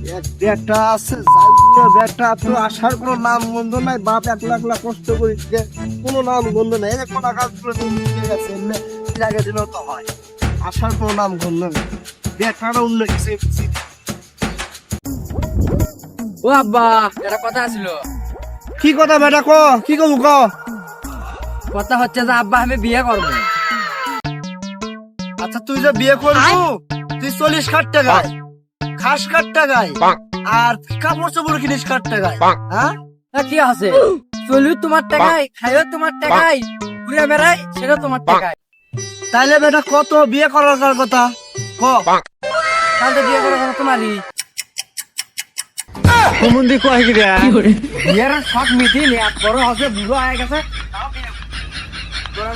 একটা আছে একটা তো আসার কোনো নাম গন্ধ নাই, বাপ একলা একলা কষ্ট করি কোনো নাম গন্ধ নাই, এই কোটা কাজ করে গেছে জায়গা দিলেও তো হয়, আসার কোনো নাম গন্ধ নেই, বেটারা অন্য কিছু। ও আব্বা, একটা কথা ছিল। কি কথা বেটা ক, কি কবু ক? কথা হচ্ছে যে আব্বা আমি বিয়ে করবো। আচ্ছা তুই যে বিয়ে করবো, তুই 40 টাকায় খাস কাট টাকায় আর কাপড় চোপড় কিনিস কাট টাকায়, হ্যাঁ কি আছে, চলিও তোমার টাকায়, খাইও তোমার টাকায়, ঘুরে বেড়াই সেটা তোমার টাকায়। তাইলে বেটা কত বিয়ে করার কথা ক? তাহলে বিয়ে করার কথা তোমারই। কুমুন্দি কয় কি রে? বিয়ের সব মিটিং এক বড় হচ্ছে, বুড়ো হয়ে গেছে। তোরা